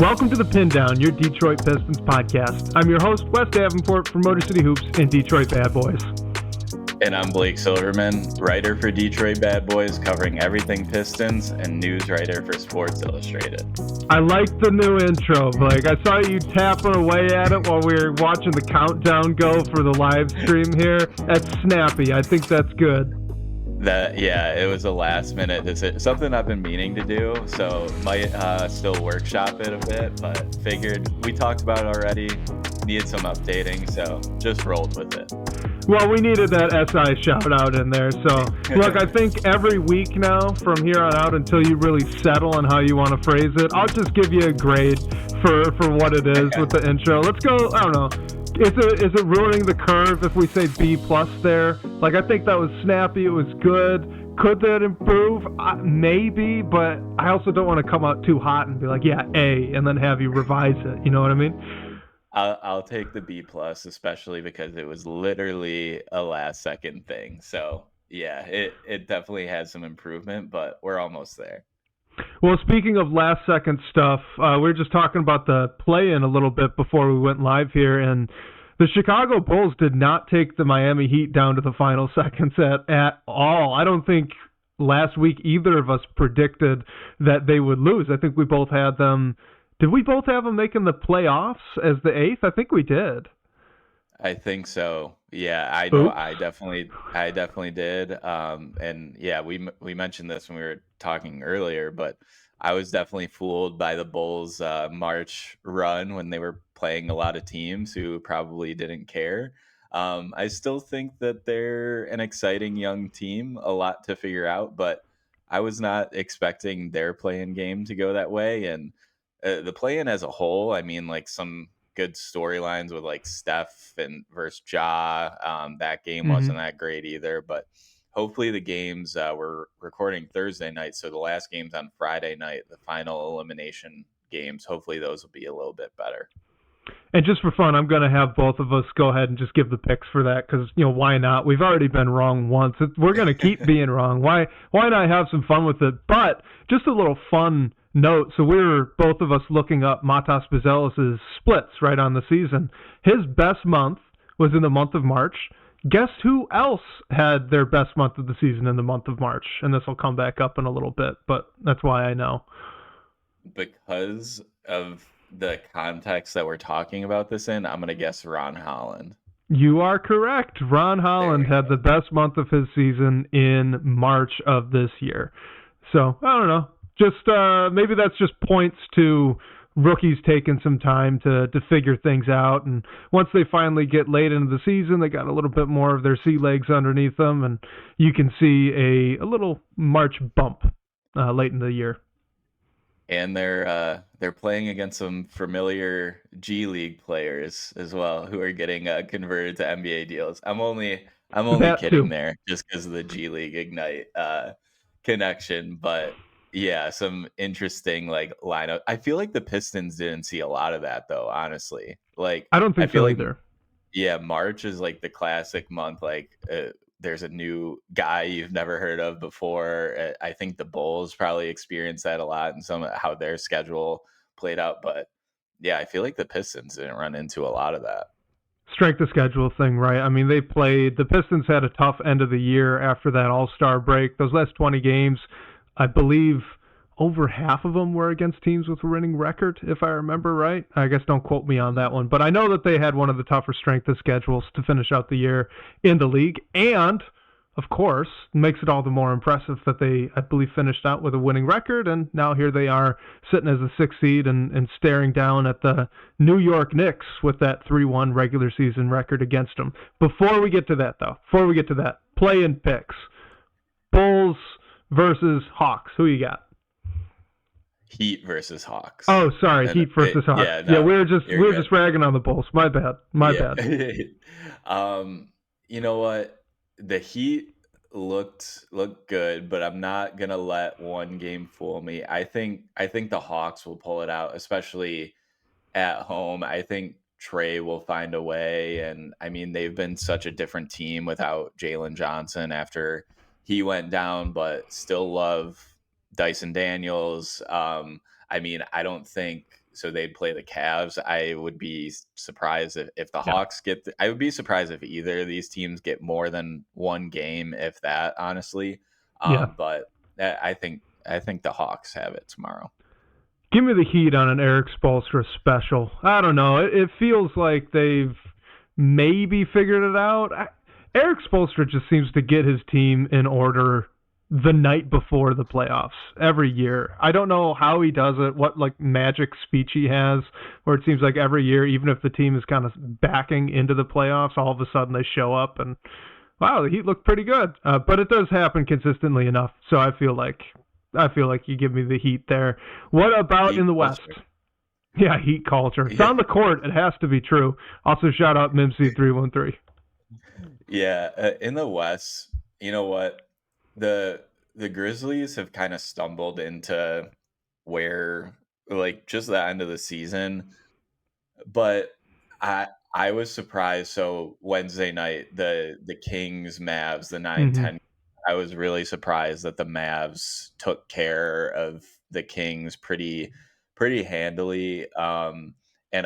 Welcome to the Pindown, your Detroit Pistons podcast. I'm your host, Wes Davenport from Motor City Hoops and Detroit Bad Boys. And I'm Blake Silverman, writer for Detroit Bad Boys, covering everything Pistons, and news writer for Sports Illustrated. I like the new intro, Blake. I saw you tapping away at it while we were watching the countdown go for the live stream here. That's snappy. I think that's good. It was a last minute decision. Something I've been meaning to do, so might still workshop it a bit, but figured we talked about it already, needed some updating, so just rolled with it. Well, we needed that SI shout out in there. So, look, I think every week now from here on out until you really settle on how you want to phrase it, I'll just give you a grade for what it is with the intro. Let's go, I don't know. Is it ruining the curve if we say B+ there? Like, I think that was snappy. It was good. Could that improve? Maybe, but I also don't want to come out too hot and be like, yeah, A, and then have you revise it. You know what I mean? I'll take the B+, especially because it was literally a last second thing. So yeah, it definitely has some improvement, but we're almost there. Well, speaking of last second stuff, we were just talking about the play-in a little bit before we went live here, and the Chicago Bulls did not take the Miami Heat down to the final seconds at all. I don't think last week either of us predicted that they would lose. I think we both had them. Did we both have them making the playoffs as the 8th? I think we did. I think so. Yeah, I know. I definitely did. And yeah, we mentioned this when we were talking earlier, but I was definitely fooled by the Bulls' March run when they were playing a lot of teams who probably didn't care. I still think that they're an exciting young team, a lot to figure out, but I was not expecting their play-in game to go that way. And the play-in as a whole, I mean, like some good storylines with like Steph and versus Ja. That game wasn't that great either, but hopefully the games, we're recording Thursday night, so the last game's on Friday night, the final elimination games, hopefully those will be a little bit better. And just for fun, I'm going to have both of us go ahead and just give the picks for that because, why not? We've already been wrong once. We're going to keep being wrong. Why not have some fun with it? But just a little fun note. So we were both of us looking up Matas Buzelis' splits right on the season. His best month was in the month of March. Guess who else had their best month of the season in the month of March? And this will come back up in a little bit, but that's why I know. Because of the context that we're talking about this in, I'm going to guess Ron Holland. You are correct. Ron Holland had the best month of his season in March of this year. So, I don't know. Just maybe that's just points to rookies taking some time to figure things out. And once they finally get late into the season, they got a little bit more of their sea legs underneath them. And you can see a little March bump late in the year. And they're playing against some familiar G League players as well who are getting converted to NBA deals. I'm only kidding there just because of the G League Ignite connection, but yeah, some interesting like lineup. I feel like the Pistons didn't see a lot of that though, honestly. Like I don't think so either. Yeah, March is like the classic month. Like there's a new guy you've never heard of before. I think the Bulls probably experienced that a lot and some of how their schedule played out. But yeah, I feel like the Pistons didn't run into a lot of that. Strength of schedule thing, right? I mean, the Pistons had a tough end of the year after that All-Star break. Those last 20 games, I believe over half of them were against teams with a winning record, if I remember right. I guess don't quote me on that one. But I know that they had one of the tougher strength of schedules to finish out the year in the league. And, of course, makes it all the more impressive that they, I believe, finished out with a winning record. And now here they are sitting as a 6th seed and staring down at the New York Knicks with that 3-1 regular season record against them. Before we get to that, play-in picks. Bulls versus Hawks. Who you got? Heat versus Hawks. Oh, sorry, Heat versus Hawks. Yeah, we were just ragging on the Bulls. My bad. You know what? The Heat looked good, but I'm not gonna let one game fool me. I think the Hawks will pull it out, especially at home. I think Trey will find a way, and I mean they've been such a different team without Jalen Johnson after he went down, but still love Dyson Daniels. I mean, I don't think so they'd play the Cavs. I would be surprised if the Yeah. Hawks get. I would be surprised if either of these teams get more than one game, if that, honestly. Yeah. But I think the Hawks have it tomorrow. Give me the Heat on an Eric Spoelstra special. I don't know. It feels like they've maybe figured it out. Eric Spoelstra just seems to get his team in order the night before the playoffs every year. I don't know how he does it, what like magic speech he has, where it seems like every year, even if the team is kind of backing into the playoffs, all of a sudden they show up and, wow, the Heat look pretty good. But it does happen consistently enough, so I feel like you give me the Heat there. What about Heat in the West? culture. Yeah, Heat culture. It's on the court. It has to be true. Also, shout out Mimsy313. Yeah, in the West, you know what? The Grizzlies have kind of stumbled into where, like, just the end of the season. But I was surprised. So Wednesday night, the Kings Mavs, the 9-10, I was really surprised that the Mavs took care of the Kings pretty handily. And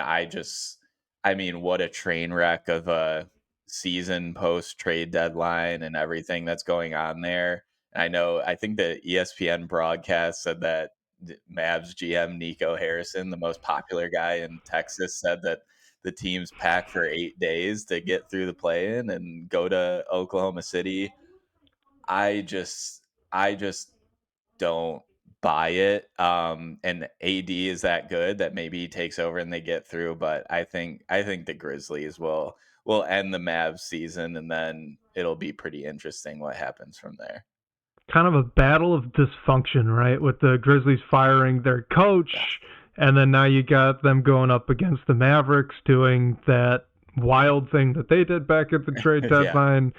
I mean, what a train wreck of a season post trade deadline and everything that's going on there. And I think the ESPN broadcast said that Mavs GM Nico Harrison, the most popular guy in Texas, said that the team's packed for 8 days to get through the play-in and go to Oklahoma City. I just don't buy it. And AD is that good that maybe he takes over and they get through, but I think the Grizzlies will end the Mavs season, and then it'll be pretty interesting what happens from there. Kind of a battle of dysfunction, right? With the Grizzlies firing their coach, and then now you got them going up against the Mavericks doing that wild thing that they did back at the trade deadline.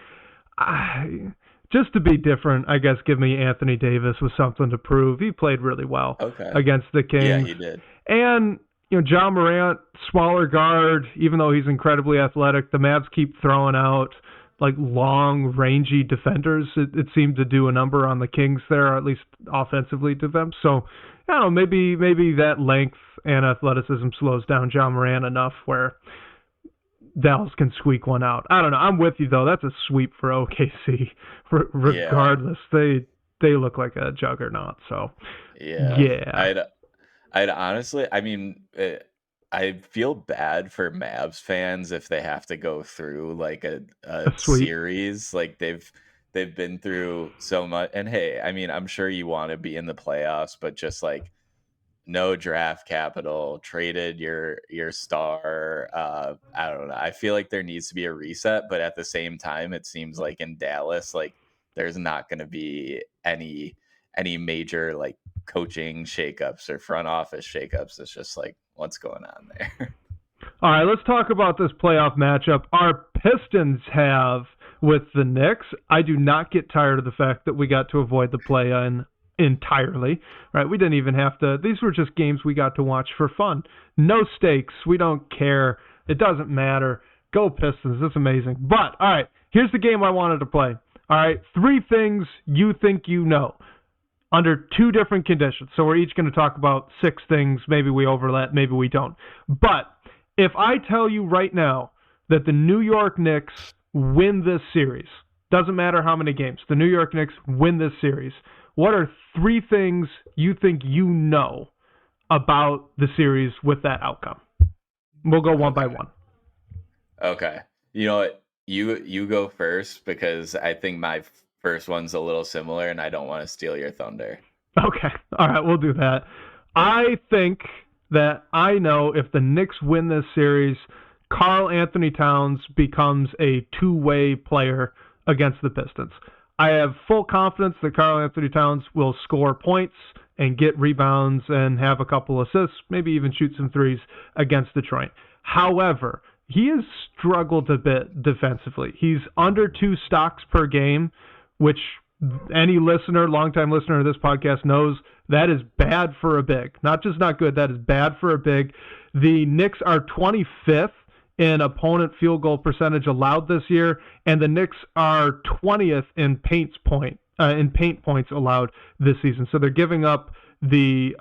Just to be different, I guess give me Anthony Davis with something to prove. He played really well against the Kings. Yeah, he did. And, Ja Morant, smaller guard, even though he's incredibly athletic, the Mavs keep throwing out like long, rangy defenders. It seemed to do a number on the Kings there, or at least offensively to them. So, I don't know, maybe that length and athleticism slows down Ja Morant enough where Dallas can squeak one out. I don't know. I'm with you, though. That's a sweep for OKC. Regardless, they look like a juggernaut. So, yeah. I'd honestly, I mean, I feel bad for Mavs fans if they have to go through like a series. Like they've been through so much. And hey, I mean, I'm sure you want to be in the playoffs, but just like no draft capital, traded your star. I don't know. I feel like there needs to be a reset, but at the same time, it seems like in Dallas, like there's not going to be any major like coaching shakeups or front office shakeups. It's just like, what's going on there? All right, let's talk about this playoff matchup. Our Pistons have with the Knicks. I do not get tired of the fact that we got to avoid the play-in entirely, right? We didn't even have to. These were just games we got to watch for fun. No stakes. We don't care. It doesn't matter. Go Pistons. It's amazing. But, all right, here's the game I wanted to play. All right, 3 things you think you know under 2 different conditions. So we're each going to talk about 6 things. Maybe we overlap, maybe we don't. But if I tell you right now that the New York Knicks win this series, doesn't matter how many games, the New York Knicks win this series, what are 3 things you think you know about the series with that outcome? We'll go one by one. Okay. You know what? You go first because I think my first one's a little similar and I don't want to steal your thunder. Okay. All right, we'll do that. I think that I know if the Knicks win this series, Karl-Anthony Towns becomes a 2-way player against the Pistons. I have full confidence that Karl-Anthony Towns will score points and get rebounds and have a couple assists, maybe even shoot some threes against Detroit. However, he has struggled a bit defensively. He's under 2 stocks per game, which any listener, longtime listener of this podcast knows that is bad for a big. Not just not good, that is bad for a big. The Knicks are 25th in opponent field goal percentage allowed this year, and the Knicks are 20th in paint points allowed this season. So they're giving up the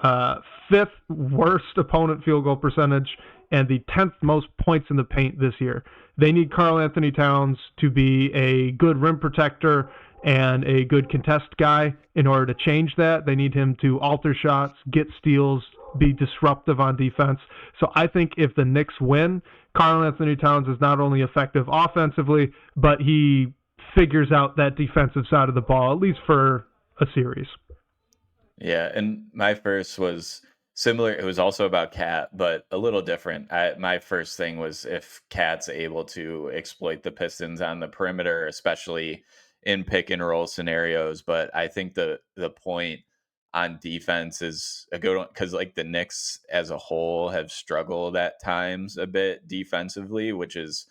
fifth worst opponent field goal percentage and the 10th most points in the paint this year. They need Karl-Anthony Towns to be a good rim protector and a good contest guy. In order to change that, they need him to alter shots, get steals, be disruptive on defense. So I think if the Knicks win, Karl-Anthony Towns is not only effective offensively, but he figures out that defensive side of the ball, at least for a series. Yeah, and my first was similar. It was also about Cat, but a little different. My first thing was if Cat's able to exploit the Pistons on the perimeter, especially in pick and roll scenarios. But I think the point on defense is a good one because like the Knicks as a whole have struggled at times a bit defensively, which is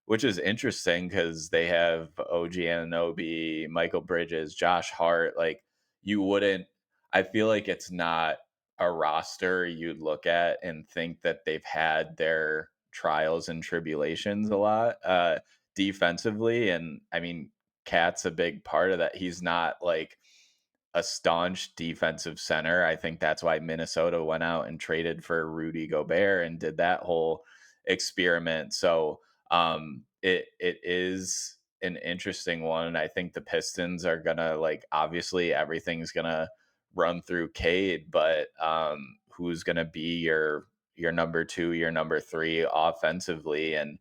interesting because they have OG Anunoby, Michael Bridges, Josh Hart. Like you wouldn't. I feel like it's not a roster you'd look at and think that they've had their trials and tribulations a lot defensively. And I mean, Cat's a big part of that. He's not like a staunch defensive center. I think that's why Minnesota went out and traded for Rudy Gobert and did that whole experiment. So it is an interesting one. And I think the Pistons are gonna like obviously everything's gonna run through Cade, but who's gonna be your number two, your number three offensively? And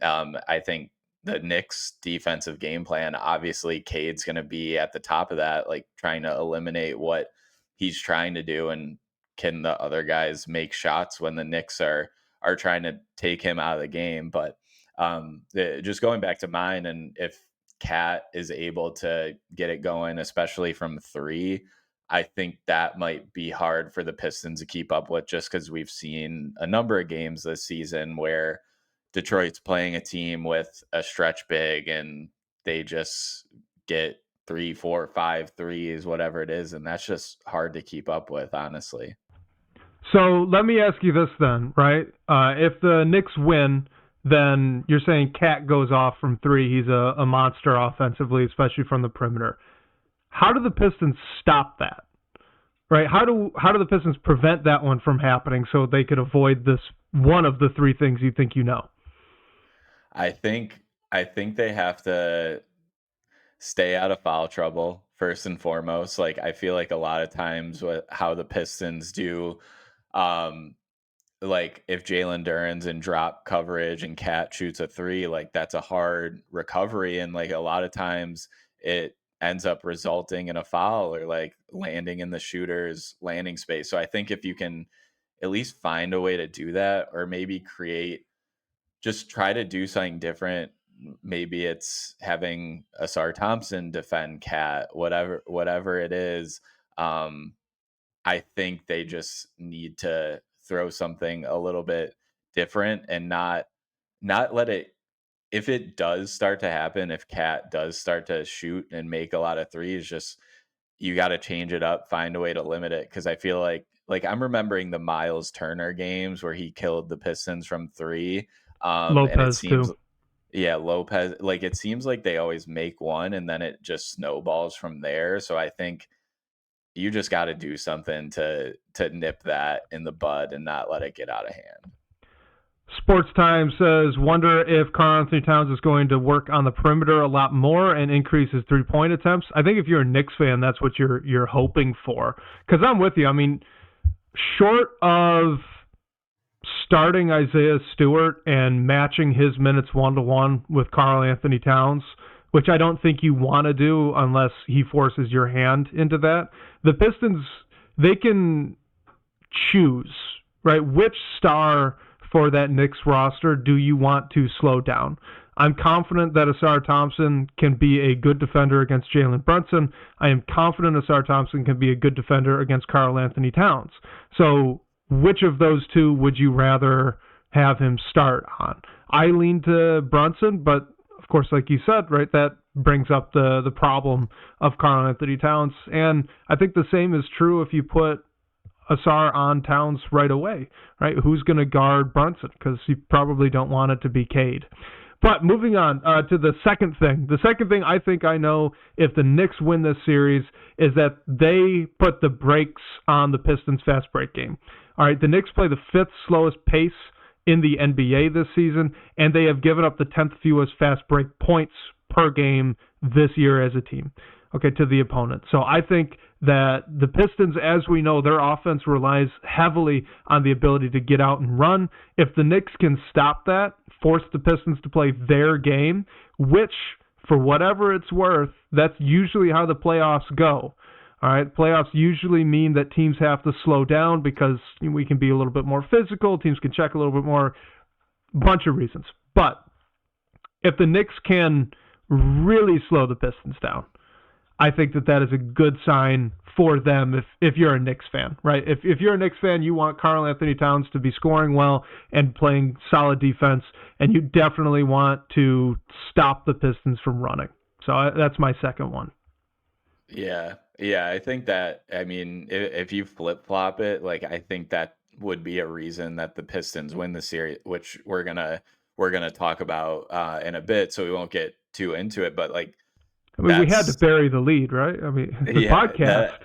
I think the Knicks defensive game plan, obviously Cade's going to be at the top of that, like trying to eliminate what he's trying to do. And can the other guys make shots when the Knicks are trying to take him out of the game? But just going back to mine, and if Cat is able to get it going, especially from three, I think that might be hard for the Pistons to keep up with, just because we've seen a number of games this season where Detroit's playing a team with a stretch big and they just get 3, 4, 5 threes, whatever it is. And that's just hard to keep up with, honestly. So let me ask you this then, right? If the Knicks win, then you're saying Cat goes off from three. He's a monster offensively, especially from the perimeter. How do the Pistons stop that? Right? How do the Pistons prevent that one from happening so they could avoid this one of the three things you think you know? I think they have to stay out of foul trouble first and foremost. Like I feel like a lot of times with how the Pistons do, like if Jalen Duren's in drop coverage and Cat shoots a three, like that's a hard recovery, and like a lot of times it ends up resulting in a foul or like landing in the shooter's landing space. So I think if you can at least find a way to do that, or maybe just try to do something different. Maybe it's having Asar Thompson defend Cat, whatever it is. I think they just need to throw something a little bit different and not let it, if it does start to happen, if Cat does start to shoot and make a lot of threes, just you got to change it up, find a way to limit it. Cause I feel like I'm remembering the Miles Turner games where he killed the Pistons from three. Lopez and it seems, too. yeah, Lopez, like it seems like they always make one and then it just snowballs from there. So I think you just got to do something to nip that in the bud and not let it get out of hand. Sports Time says, wonder if Karl-Anthony Towns is going to work on the perimeter a lot more and increase his three-point attempts. I think if you're a Knicks fan, that's what you're hoping for. Because I'm with you. I mean, short of starting Isaiah Stewart and matching his minutes 1-to-1 with Karl-Anthony Towns, which I don't think you want to do unless he forces your hand into that, the Pistons, they can choose, right? Which star for that Knicks roster do you want to slow down? I'm confident that Asar Thompson can be a good defender against Jalen Brunson. I am confident Asar Thompson can be a good defender against Karl-Anthony Towns. So which of those two would you rather have him start on? I lean to Brunson, but of course, like you said, right, that brings up the problem of Karl-Anthony Towns. And I think the same is true if you put Asar on Towns right away, right? Who's going to guard Brunson? Because you probably don't want it to be Cade. But moving on to the second thing. The second thing I think I know if the Knicks win this series is that they put the brakes on the Pistons' fast break game. All right, the Knicks play the fifth slowest pace in the NBA this season, and they have given up the 10th fewest fast break points per game this year as a team, okay, to the opponent. So I think that the Pistons, as we know, their offense relies heavily on the ability to get out and run. If the Knicks can stop that, force the Pistons to play their game, which, for whatever it's worth, that's usually how the playoffs go. All right, playoffs usually mean that teams have to slow down because we can be a little bit more physical, teams can check a little bit more, bunch of reasons. But if the Knicks can really slow the Pistons down, I think that is a good sign for them if you're a Knicks fan, right? If you're a Knicks fan, you want Karl-Anthony Towns to be scoring well and playing solid defense, and you definitely want to stop the Pistons from running. So that's my second one. Yeah, I think that, I mean, if you flip-flop it, like, I think that would be a reason that the Pistons win the series, which we're gonna talk about in a bit, so we won't get too into it, but like, I mean, we had to bury the lead, right? I mean, the podcast.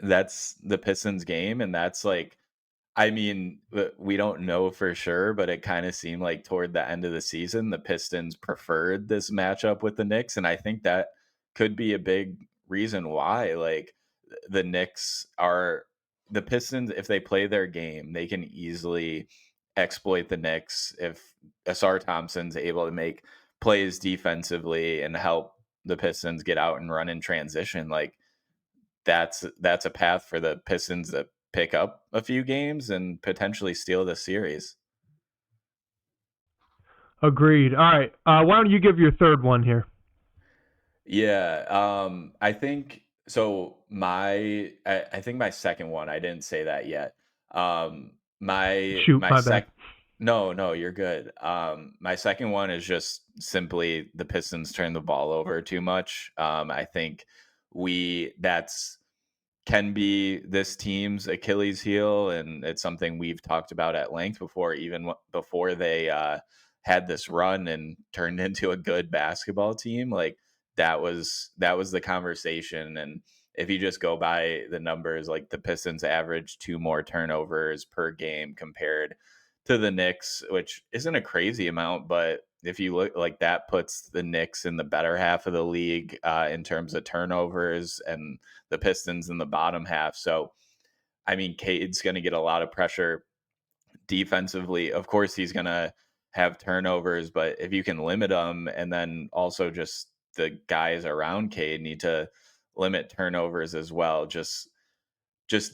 That's the Pistons game, and that's like, I mean, we don't know for sure, but it kind of seemed like toward the end of the season, the Pistons preferred this matchup with the Knicks, and I think that could be a big reason why. Like, the Pistons, if they play their game, they can easily exploit the Knicks if Asar Thompson's able to make plays defensively and help the Pistons get out and run in transition. Like, that's a path for the Pistons to pick up a few games and potentially steal the series. Agreed. All right. Why don't you give your third one here? Yeah. I think so. I think my second one, I didn't say that yet. My bad. No, you're good. My second one is just simply the Pistons turn the ball over too much. I think that's can be this team's Achilles heel, and it's something we've talked about at length before, even before they had this run and turned into a good basketball team. Like, that was the conversation. And if you just go by the numbers, like, the Pistons average 2 more turnovers per game compared to the Knicks, which isn't a crazy amount, but if you look, like, that puts the Knicks in the better half of the league in terms of turnovers, and the Pistons in the bottom half. So, I mean, Cade's going to get a lot of pressure defensively. Of course, he's going to have turnovers, but if you can limit them, and then also just the guys around Cade need to limit turnovers as well. Just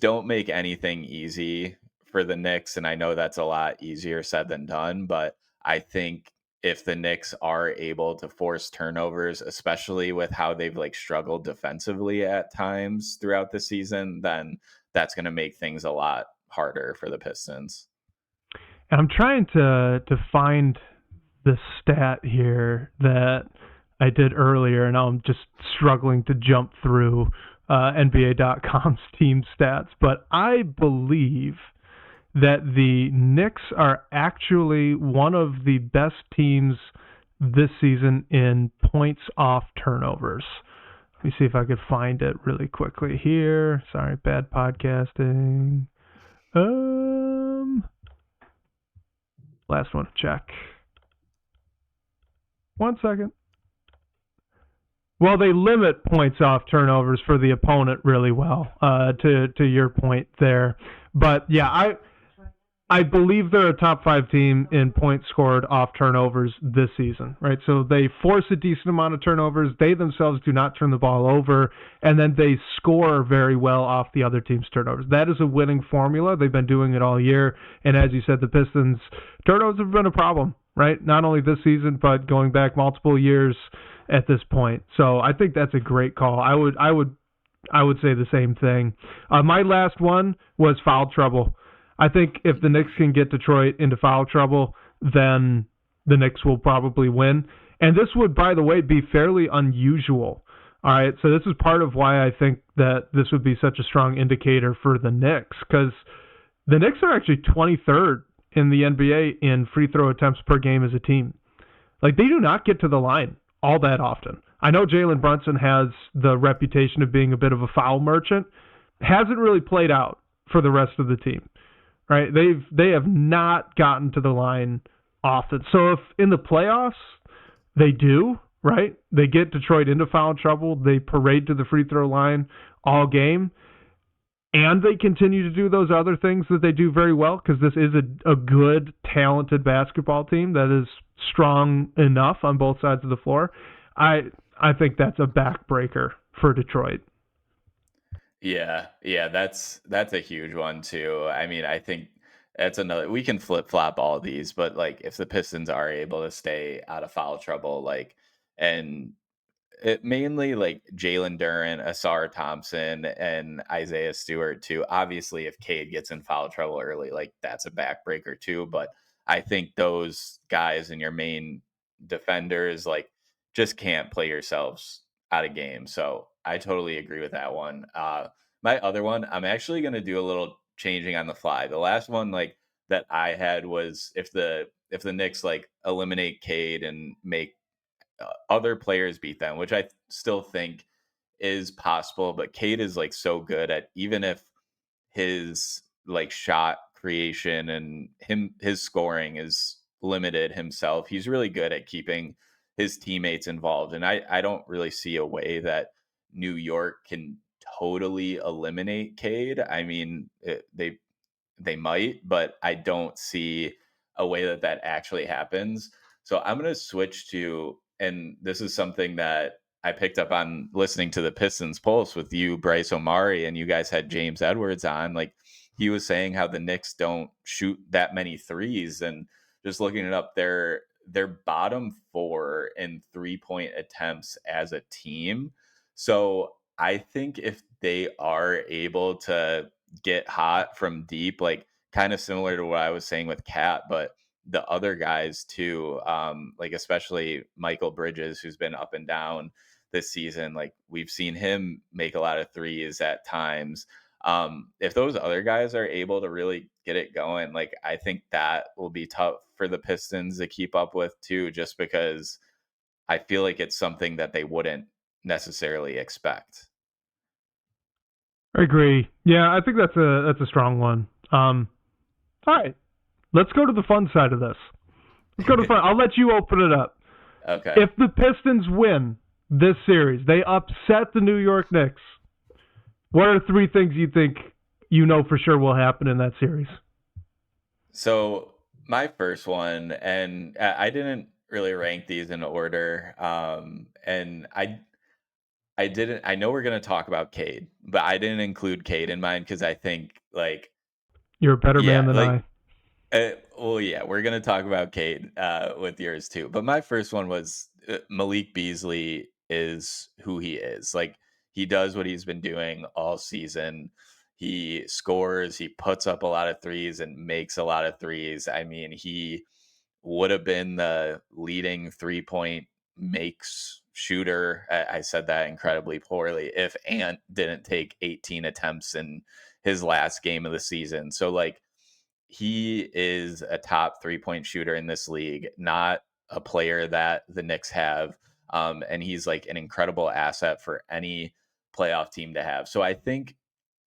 don't make anything easy for the Knicks. And I know that's a lot easier said than done, but I think if the Knicks are able to force turnovers, especially with how they've like struggled defensively at times throughout the season, then that's going to make things a lot harder for the Pistons. And I'm trying to find the stat here that I did earlier, and now I'm just struggling to jump through NBA.com's team stats. But I believe that the Knicks are actually one of the best teams this season in points off turnovers. Let me see if I could find it really quickly here. Sorry, bad podcasting. Last one to check. 1 second. Well, they limit points off turnovers for the opponent really well, to your point there. But yeah, I believe they're a top 5 team in points scored off turnovers this season, right? So they force a decent amount of turnovers. They themselves do not turn the ball over, and then they score very well off the other team's turnovers. That is a winning formula. They've been doing it all year. And as you said, the Pistons' turnovers have been a problem, right? Not only this season, but going back multiple years at this point. So I think that's a great call. I would say the same thing. My last one was foul trouble. I think if the Knicks can get Detroit into foul trouble, then the Knicks will probably win. And this would, by the way, be fairly unusual. All right, so this is part of why I think that this would be such a strong indicator for the Knicks, because the Knicks are actually 23rd in the NBA in free throw attempts per game as a team. Like, they do not get to the line all that often. I know Jalen Brunson has the reputation of being a bit of a foul merchant. Hasn't really played out for the rest of the team, right? They have not gotten to the line often. So if in the playoffs they do, right? They get Detroit into foul trouble. They parade to the free throw line all game. And they continue to do those other things that they do very well, because this is a good, talented basketball team that is strong enough on both sides of the floor. I think that's a backbreaker for Detroit. Yeah, that's a huge one too. I mean, I think that's another. We can flip flop all these, but like if the Pistons are able to stay out of foul trouble, like and it mainly like Jalen Duren, Asar Thompson, and Isaiah Stewart too. Obviously, if Cade gets in foul trouble early, like that's a backbreaker too. But I think those guys and your main defenders like just can't play yourselves out of game. So I totally agree with that one. My other one, I'm actually going to do a little changing on the fly. The last one like that I had was if the Knicks like eliminate Cade and make other players beat them, which I still think is possible. But Cade is like so good at, even if his like shot creation and his scoring is limited himself, he's really good at keeping his teammates involved. And I don't really see a way that New York can totally eliminate Cade. I mean, they might, but I don't see a way that that actually happens. So I'm going to switch to, and this is something that I picked up on listening to the Pistons Pulse with you, Bryce Omari, and you guys had James Edwards on. Like he was saying how the Knicks don't shoot that many threes, and just looking it up, they're bottom 4 in 3-point attempts as a team. So I think if they are able to get hot from deep, like kind of similar to what I was saying with Cat, but the other guys too, like especially Michael Bridges, who's been up and down this season. Like we've seen him make a lot of threes at times. If those other guys are able to really get it going, like I think that will be tough for the Pistons to keep up with too, just because I feel like it's something that they wouldn't necessarily expect. I agree. Yeah, I think that's a strong one. All right, let's go to the fun side of this. Let's go to fun. I'll let you open it up. Okay. If the Pistons win this series, they upset the New York Knicks. What are 3 things you think you know for sure will happen in that series? So my first one, and I didn't really rank these in order, and I didn't. I know we're gonna talk about Cade, but I didn't include Cade in mine because I think like You're a better man yeah, than like I. well, yeah, we're gonna talk about Cade with yours too. But my first one was Malik Beasley is who he is. Like he does what he's been doing all season. He scores. He puts up a lot of threes and makes a lot of threes. I mean, he would have been the leading 3-point makes shooter. I said that incredibly poorly. If Ant didn't take 18 attempts in his last game of the season, so like he is a top 3-point shooter in this league, not a player that the Knicks have. And he's like an incredible asset for any playoff team to have. So I think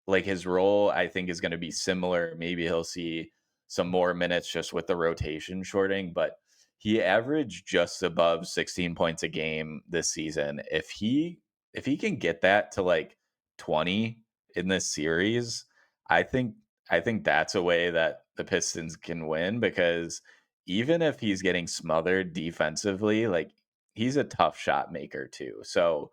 like his role, I think is going to be similar. Maybe he'll see some more minutes just with the rotation shorting, but he averaged just above 16 points a game this season. If he can get that to like 20 in this series, I think I think that's a way that the Pistons can win, because even if he's getting smothered defensively, like he's a tough shot maker too. So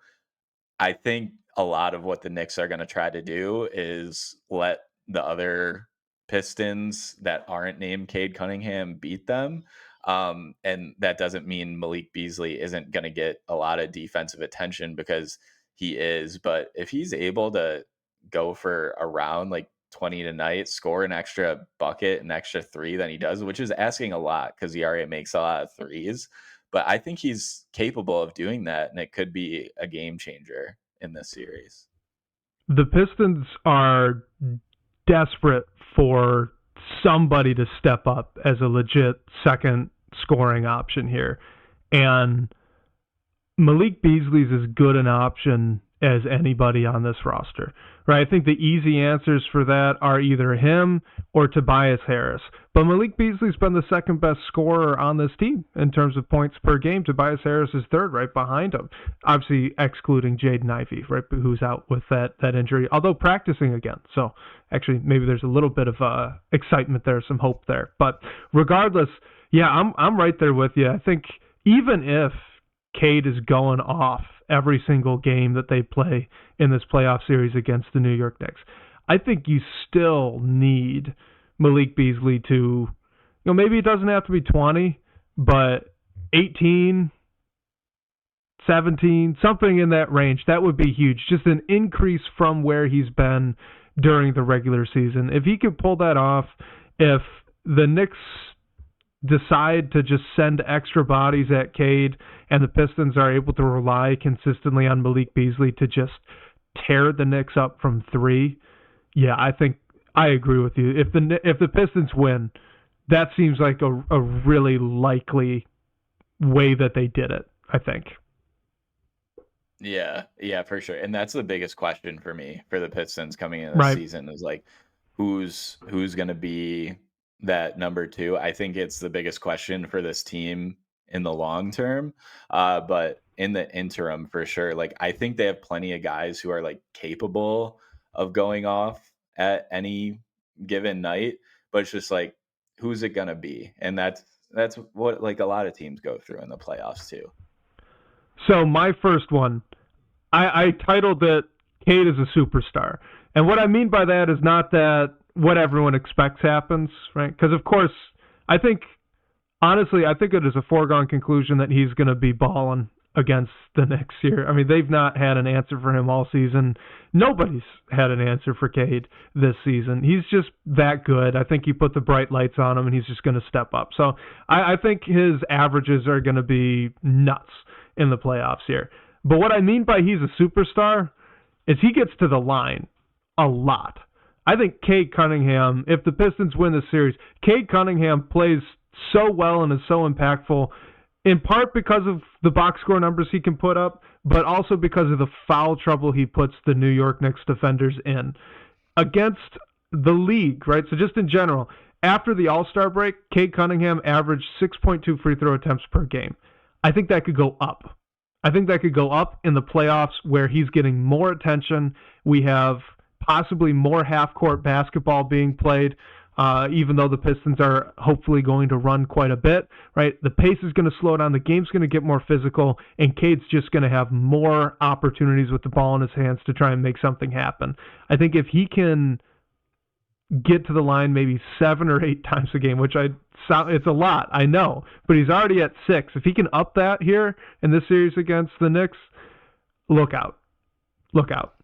I think a lot of what the Knicks are going to try to do is let the other Pistons that aren't named Cade Cunningham beat them. And that doesn't mean Malik Beasley isn't going to get a lot of defensive attention, because he is. But if he's able to go for around like 20 tonight, score an extra bucket, an extra 3 than he does, which is asking a lot because he already makes a lot of threes. But I think he's capable of doing that, and it could be a game changer in this series. The Pistons are desperate for somebody to step up as a legit second scoring option here. And Malik Beasley's as good an option as anybody on this roster, right? I think the easy answers for that are either him or Tobias Harris. But Malik Beasley's been the second best scorer on this team in terms of points per game. Tobias Harris is third, right behind him. Obviously, excluding Jaden Ivey, right, who's out with that injury, although practicing again. So actually, maybe there's a little bit of excitement there, some hope there. But regardless, yeah, I'm right there with you. I think even if Cade is going off every single game that they play in this playoff series against the New York Knicks, I think you still need Malik Beasley to, maybe it doesn't have to be 20, but 18, 17, something in that range. That would be huge. Just an increase from where he's been during the regular season. If he could pull that off, if the Knicks decide to just send extra bodies at Cade and the Pistons are able to rely consistently on Malik Beasley to just tear the Knicks up from three, yeah, I think I agree with you. If the Pistons win, that seems like a really likely way that they did it, I think. Yeah, for sure. And that's the biggest question for me for the Pistons coming in this Right. season is like who's going to be that number 2. I think it's the biggest question for this team in the long term. But in the interim for sure, like I think they have plenty of guys who are like capable of going off at any given night, but it's just like who's it going to be? And that's what like a lot of teams go through in the playoffs too. So my first one, I titled it Cade is a superstar. And what I mean by that is not that what everyone expects happens, right? Because, of course, honestly, I think it is a foregone conclusion that he's going to be balling against the Knicks here. I mean, they've not had an answer for him all season. Nobody's had an answer for Cade this season. He's just that good. I think you put the bright lights on him, and he's just going to step up. So I think his averages are going to be nuts in the playoffs here. But what I mean by he's a superstar is he gets to the line a lot. I think Cade Cunningham, if the Pistons win this series, Cade Cunningham plays so well and is so impactful, in part because of the box score numbers he can put up, but also because of the foul trouble he puts the New York Knicks defenders in against the league, right? So just in general, after the All-Star break, Cade Cunningham averaged 6.2 free throw attempts per game. I think that could go up. I think that could go up in the playoffs where he's getting more attention. We have possibly more half-court basketball being played, even though the Pistons are hopefully going to run quite a bit, right? The pace is going to slow down. The game's going to get more physical, and Cade's just going to have more opportunities with the ball in his hands to try and make something happen. I think if he can get to the line maybe 7 or 8 times a game, which it's a lot, I know, but he's already at 6. If he can up that here in this series against the Knicks, look out. Look out.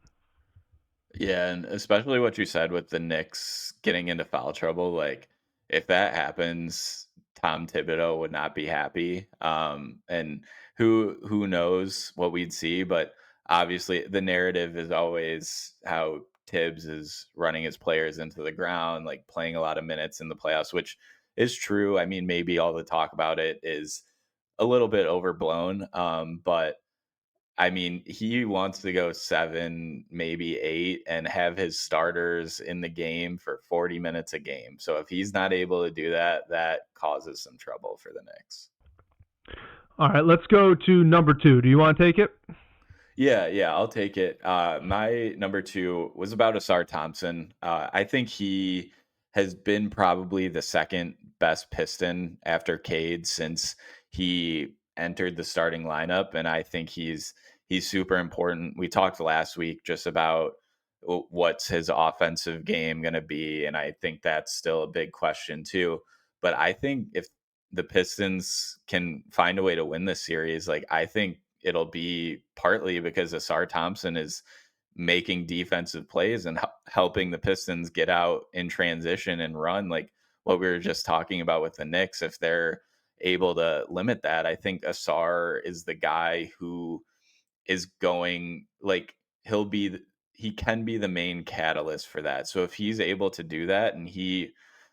Yeah, and especially what you said with the Knicks getting into foul trouble, like if that happens, Tom Thibodeau would not be happy. And who knows what we'd see, but obviously the narrative is always how Tibbs is running his players into the ground, like playing a lot of minutes in the playoffs, which is true. I mean, maybe all the talk about it is a little bit overblown. But I mean, he wants to go 7, maybe 8, and have his starters in the game for 40 minutes a game. So if he's not able to do that, that causes some trouble for the Knicks. All right, let's go to number 2. Do you want to take it? Yeah, I'll take it. My number 2 was about Asar Thompson. I think he has been probably the second best Piston after Cade since he entered the starting lineup, and I think he's super important. We talked last week just about what's his offensive game going to be, and I think that's still a big question too. But I think if the Pistons can find a way to win this series, like I think it'll be partly because Asar Thompson is making defensive plays and helping the Pistons get out in transition and run, like what we were just talking about with the Knicks. If they're able to limit that, I think Asar is the guy who is going, like he can be the main catalyst for that. So if he's able to do that and he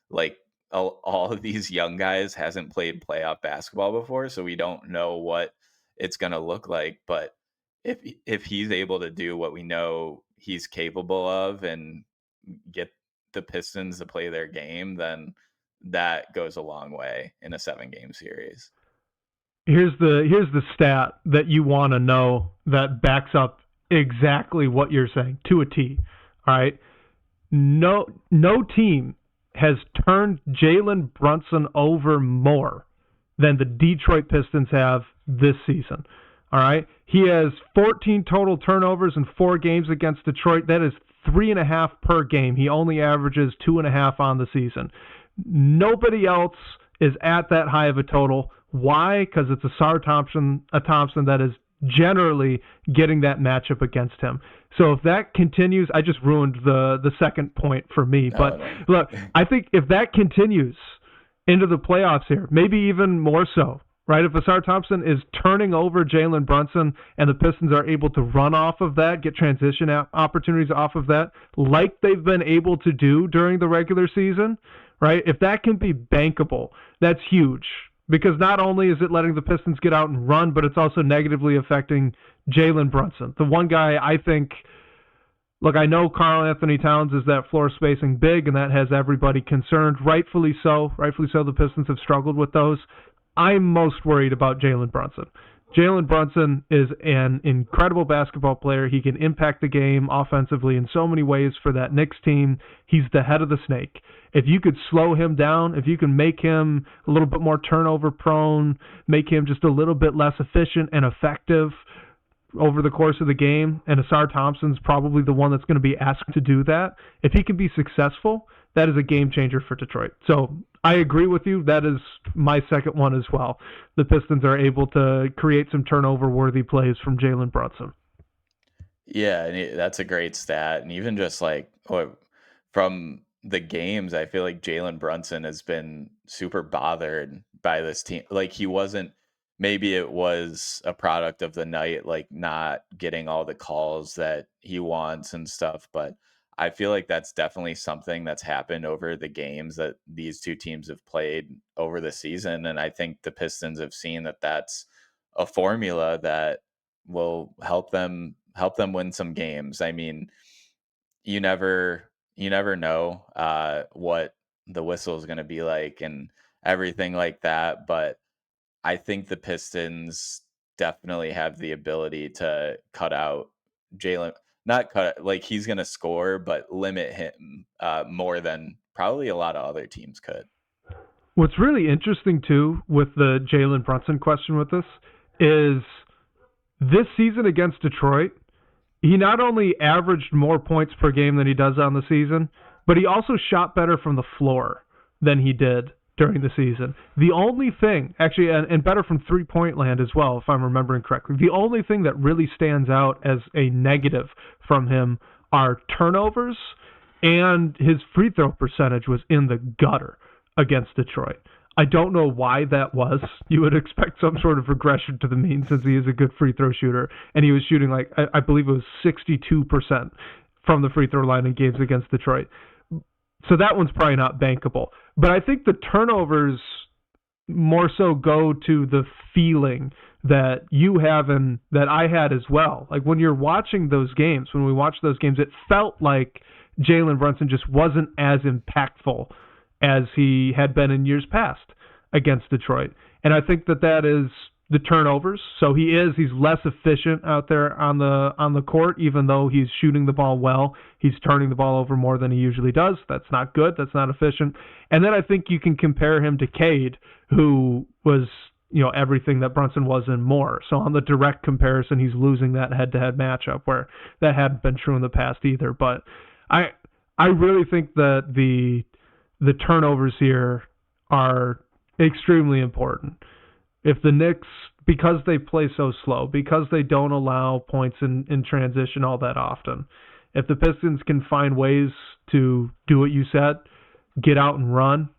like all of these young guys hasn't played playoff basketball before, so we don't know what it's going to look like. But if he's able to do what we know he's capable of and get the Pistons to play their game, then that goes a long way in a 7-game series. Here's the stat that you want to know that backs up exactly what you're saying to a T. All right, no team has turned Jalen Brunson over more than the Detroit Pistons have this season. All right, he has 14 total turnovers in 4 games against Detroit. That is 3.5 per game. He only averages 2.5 on the season. Nobody else is at that high of a total. Why? Because it's a Thompson that is generally getting that matchup against him. So if that continues, I just ruined the second point for me. But look, I think if that continues into the playoffs here, maybe even more so, right? If Asar Thompson is turning over Jalen Brunson and the Pistons are able to run off of that, get transition opportunities off of that, like they've been able to do during the regular season, right? If that can be bankable, that's huge. Because not only is it letting the Pistons get out and run, but it's also negatively affecting Jalen Brunson. The one guy I think, look, I know Karl-Anthony Towns is that floor spacing big, and that has everybody concerned. Rightfully so. Rightfully so, the Pistons have struggled with those. I'm most worried about Jalen Brunson. Jalen Brunson is an incredible basketball player. He can impact the game offensively in so many ways for that Knicks team. He's the head of the snake. If you could slow him down, if you can make him a little bit more turnover prone, make him just a little bit less efficient and effective over the course of the game, and Asar Thompson's probably the one that's going to be asked to do that. If he can be successful, that is a game changer for Detroit. So I agree with you. That is my second one as well. The Pistons are able to create some turnover-worthy plays from Jalen Brunson. Yeah, and that's a great stat. And even just like from the games, I feel like Jalen Brunson has been super bothered by this team. Like he wasn't, maybe it was a product of the night, like not getting all the calls that he wants and stuff. But I feel like that's definitely something that's happened over the games that these two teams have played over the season. And I think the Pistons have seen that that's a formula that will help them win some games. I mean, you never know what the whistle is going to be like and everything like that, but I think the Pistons definitely have the ability to cut out Jalen, not cut, like he's going to score, but limit him more than probably a lot of other teams could. What's really interesting, too, with the Jalen Brunson question with this is this season against Detroit, he not only averaged more points per game than he does on the season, but he also shot better from the floor than he did during the season. The only thing, actually, and better from three-point land as well, if I'm remembering correctly, the only thing that really stands out as a negative from him are turnovers, and his free throw percentage was in the gutter against Detroit. I don't know why that was. You would expect some sort of regression to the mean since he is a good free throw shooter. And he was shooting like, I believe it was 62% from the free throw line in games against Detroit. So that one's probably not bankable. But I think the turnovers more so go to the feeling that you have and that I had as well. Like when you're watching those games, when we watched those games, it felt like Jalen Brunson just wasn't as impactful as he had been in years past against Detroit. And I think that is the turnovers. So he's less efficient out there on the court, even though he's shooting the ball well. He's turning the ball over more than he usually does. That's not good. That's not efficient. And then I think you can compare him to Cade, who was, everything that Brunson was and more. So on the direct comparison, he's losing that head-to-head matchup where that hadn't been true in the past either. But I really think that the turnovers here are extremely important. If the Knicks, because they play so slow, because they don't allow points in transition all that often, if the Pistons can find ways to do what you said, get out and run,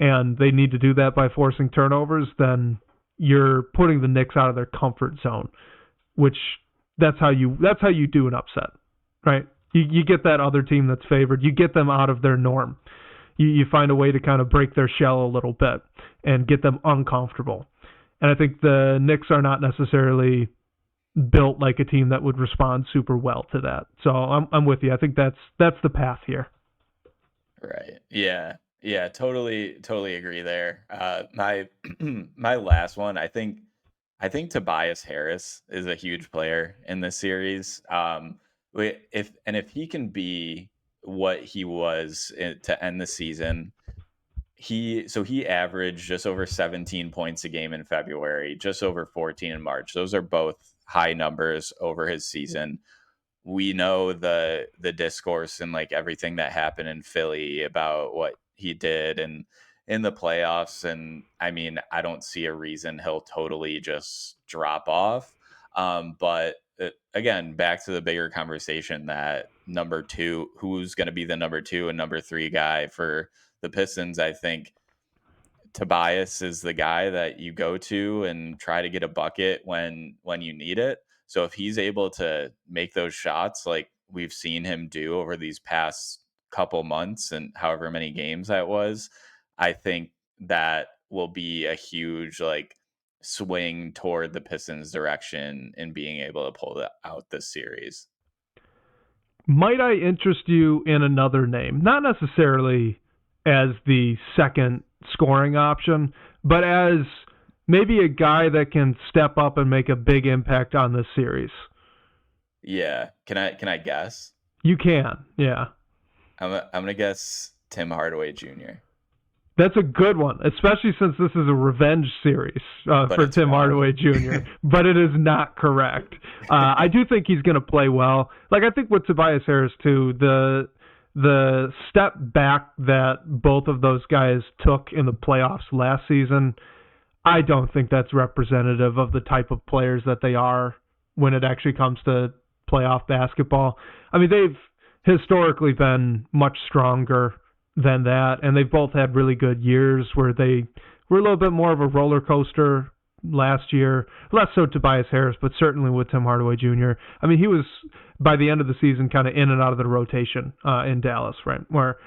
and they need to do that by forcing turnovers, then you're putting the Knicks out of their comfort zone, which that's how you do an upset, right? You get that other team that's favored. You get them out of their norm. You find a way to kind of break their shell a little bit and get them uncomfortable. And I think the Knicks are not necessarily built like a team that would respond super well to that. So I'm with you. I think that's the path here. Right. Yeah. Yeah. Totally agree there. My my last one. I think Tobias Harris is a huge player in this series. If he can be what he was to end the season, he averaged just over 17 points a game in February, just over 14 in March. Those are both high numbers over his season. We know the discourse and like everything that happened in Philly about what he did and in the playoffs. And I mean, I don't see a reason he'll totally just drop off. But again, back to the bigger conversation that number two, who's going to be the number two and number three guy for the Pistons, I think Tobias is the guy that you go to and try to get a bucket when you need it. So if he's able to make those shots like we've seen him do over these past couple months and however many games that was, I think that will be a huge like swing toward the Pistons direction in being able to pull out this series. Might I interest you in another name? Not necessarily as the second scoring option, but as maybe a guy that can step up and make a big impact on this series. Yeah. Can I guess? You can, yeah. I'm gonna guess Tim Hardaway Jr. That's a good one, especially since this is a revenge series for Tim Hardaway Jr., but it is not correct. I do think he's going to play well. Like, I think with Tobias Harris, too, the step back that both of those guys took in the playoffs last season, I don't think that's representative of the type of players that they are when it actually comes to playoff basketball. I mean, they've historically been much stronger than that, and they've both had really good years where they were a little bit more of a roller coaster last year. Less so Tobias Harris, but certainly with Tim Hardaway Jr. I mean, he was, by the end of the season, kind of in and out of the rotation in Dallas, right? Where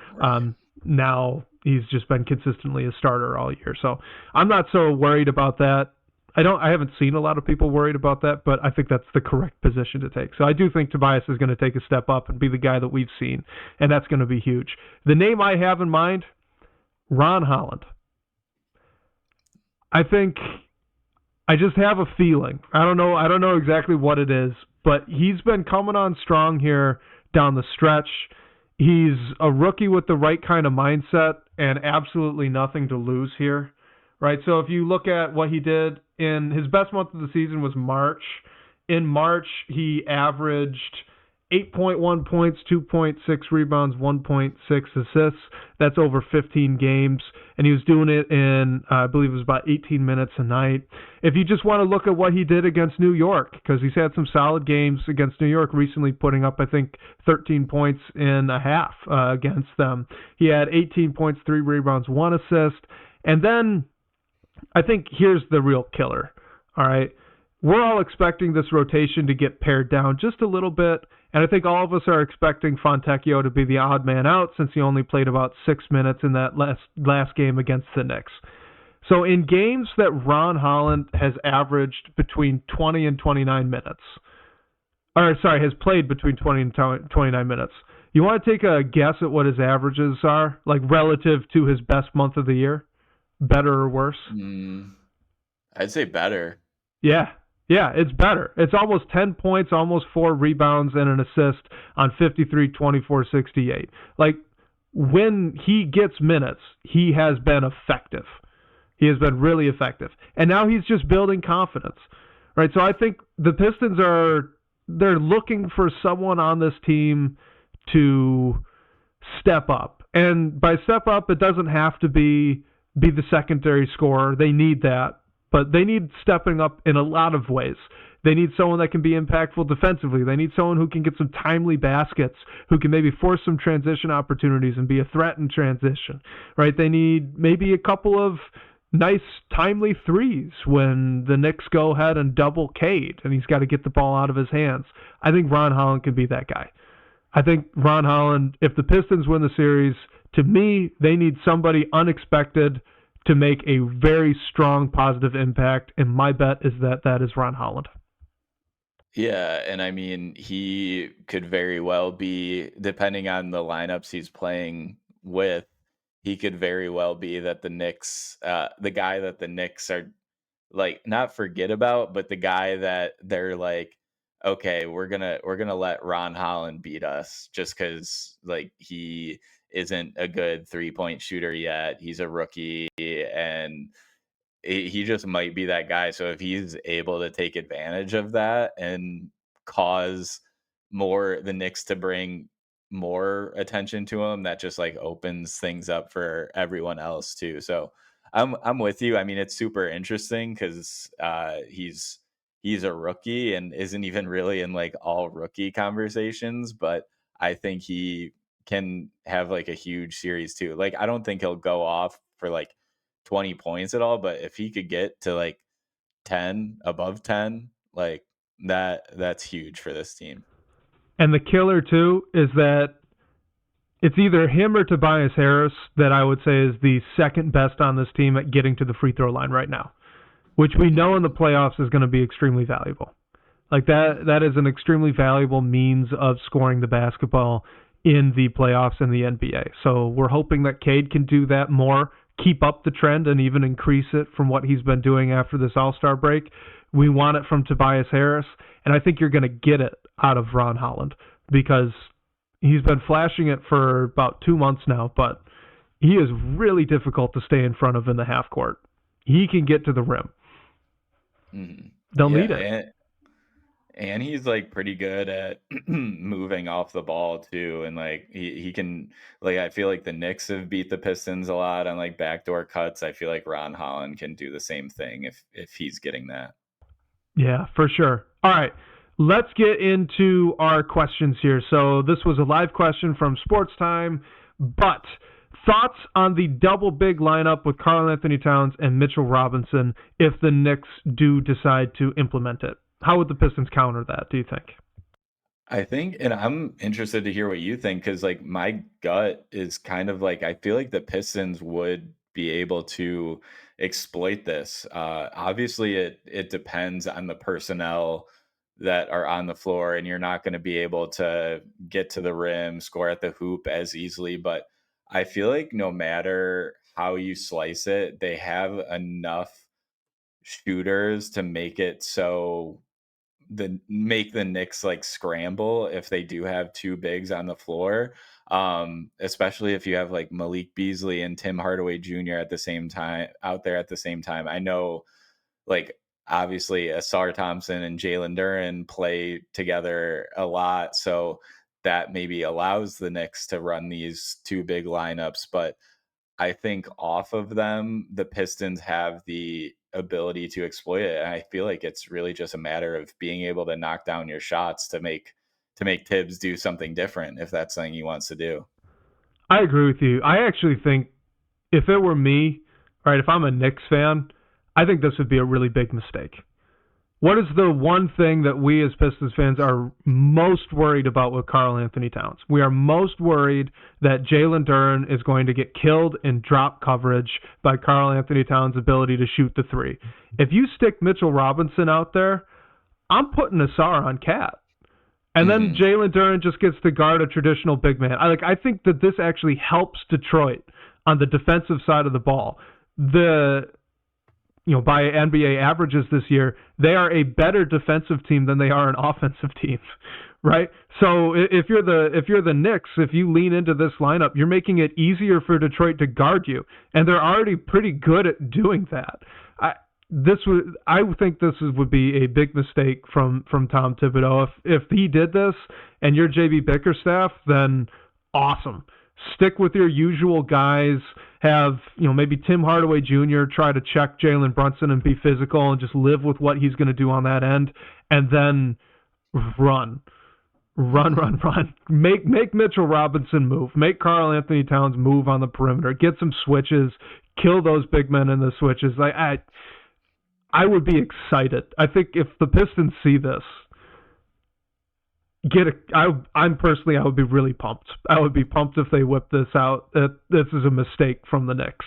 now he's just been consistently a starter all year. So I'm not so worried about that. I haven't seen a lot of people worried about that, but I think that's the correct position to take. So I do think Tobias is going to take a step up and be the guy that we've seen, and that's going to be huge. The name I have in mind, Ron Holland. I just have a feeling. I don't know exactly what it is, but he's been coming on strong here down the stretch. He's a rookie with the right kind of mindset and absolutely nothing to lose here. Right, so if you look at what he did in his best month of the season was March. In March, he averaged 8.1 points, 2.6 rebounds, 1.6 assists. That's over 15 games, and he was doing it in, I believe it was about 18 minutes a night. If you just want to look at what he did against New York, because he's had some solid games against New York recently, putting up, I think, 13 points in a half against them. He had 18 points, 3 rebounds, 1 assist, and then I think here's the real killer, all right? We're all expecting this rotation to get pared down just a little bit, and I think all of us are expecting Fontecchio to be the odd man out since he only played about 6 minutes in that last game against the Knicks. So in games that Ron Holland has averaged between 20 and 29 minutes, has played between 20 and 29 minutes, you want to take a guess at what his averages are, like relative to his best month of the year? Better or worse? I'd say better. Yeah, it's better. It's almost 10 points, almost 4 rebounds, and an assist on 53, 24, 68. Like, when he gets minutes, he has been effective. He has been really effective. And now he's just building confidence. Right? So I think the Pistons they're looking for someone on this team to step up. And by step up, it doesn't have to be the secondary scorer. They need that, but they need stepping up in a lot of ways. They need someone that can be impactful defensively. They need someone who can get some timely baskets, who can maybe force some transition opportunities and be a threat in transition, right? They need maybe a couple of nice, timely threes when the Knicks go ahead and double Cade, and he's got to get the ball out of his hands. I think Ron Holland can be that guy. I think Ron Holland, if the Pistons win the series, To me, they need somebody unexpected to make a very strong positive impact, and my bet is that is Ron Holland. Yeah, and I mean, he could very well be, depending on the lineups he's playing with, he could very well be that the Knicks, the guy that the Knicks are like not forget about, but the guy that they're like, okay, we're gonna let Ron Holland beat us just because like he isn't a good 3-point shooter yet. He's a rookie and he just might be that guy. So if he's able to take advantage of that and cause more the Knicks to bring more attention to him, that just like opens things up for everyone else too. So I'm with you. I mean, it's super interesting because he's a rookie and isn't even really in like all rookie conversations, but I think he can have like a huge series too. Like I don't think he'll go off for like 20 points at all, but if he could get to like 10, above 10, like that's huge for this team. And the killer too is that it's either him or Tobias Harris that I would say is the second best on this team at getting to the free throw line right now, which we know in the playoffs is going to be extremely valuable. Like that is an extremely valuable means of scoring the basketball in the playoffs in the NBA. So we're hoping that Cade can do that more, keep up the trend, and even increase it from what he's been doing after this All-Star break. We want it from Tobias Harris, and I think you're going to get it out of Ron Holland because he's been flashing it for about 2 months now, but he is really difficult to stay in front of in the half court. He can get to the rim. Mm-hmm. They'll need it. And he's like pretty good at moving off the ball too. And like he can like I feel like the Knicks have beat the Pistons a lot on like backdoor cuts. I feel like Ron Holland can do the same thing if he's getting that. Yeah, for sure. All right. Let's get into our questions here. So this was a live question from Sports Time, but thoughts on the double big lineup with Karl-Anthony Towns and Mitchell Robinson if the Knicks do decide to implement it? How would the Pistons counter that, do you think? I think, and I'm interested to hear what you think because like my gut is kind of like I feel like the Pistons would be able to exploit this. Obviously, it depends on the personnel that are on the floor, and you're not going to be able to get to the rim, score at the hoop as easily. But I feel like no matter how you slice it, they have enough shooters to make it so make the Knicks like scramble if they do have two bigs on the floor. Especially if you have like Malik Beasley and Tim Hardaway Jr. at the same time out there at the same time. I know like obviously Asar Thompson and Jalen Duren play together a lot. So that maybe allows the Knicks to run these two big lineups, but I think off of them, the Pistons have the ability to exploit it. And I feel like it's really just a matter of being able to knock down your shots to make Tibbs do something different if that's something he wants to do. I agree with you. I actually think if it were me, right, if I'm a Knicks fan, I think this would be a really big mistake. What is the one thing that we as Pistons fans are most worried about with Karl-Anthony Towns? We are most worried that Jalen Duren is going to get killed in drop coverage by Karl-Anthony Towns' ability to shoot the three. If you stick Mitchell Robinson out there, I'm putting Asar on Cat. And then Jalen Duren just gets to guard a traditional big man. I think that this actually helps Detroit on the defensive side of the ball. By NBA averages this year, they are a better defensive team than they are an offensive team, right? So if you're the Knicks, if you lean into this lineup, you're making it easier for Detroit to guard you, and they're already pretty good at doing that. I think this would be a big mistake from Tom Thibodeau. If he did this and you're JB Bickerstaff, then awesome. Stick with your usual guys. Have maybe Tim Hardaway Jr. try to check Jalen Brunson and be physical and just live with what he's going to do on that end, and then run. Make Mitchell Robinson move. Make Karl-Anthony Towns move on the perimeter. Get some switches. Kill those big men in the switches. I would be excited. I think if the Pistons see this, I'm personally, I would be really pumped. I would be pumped if they whip this out. This is a mistake from the Knicks.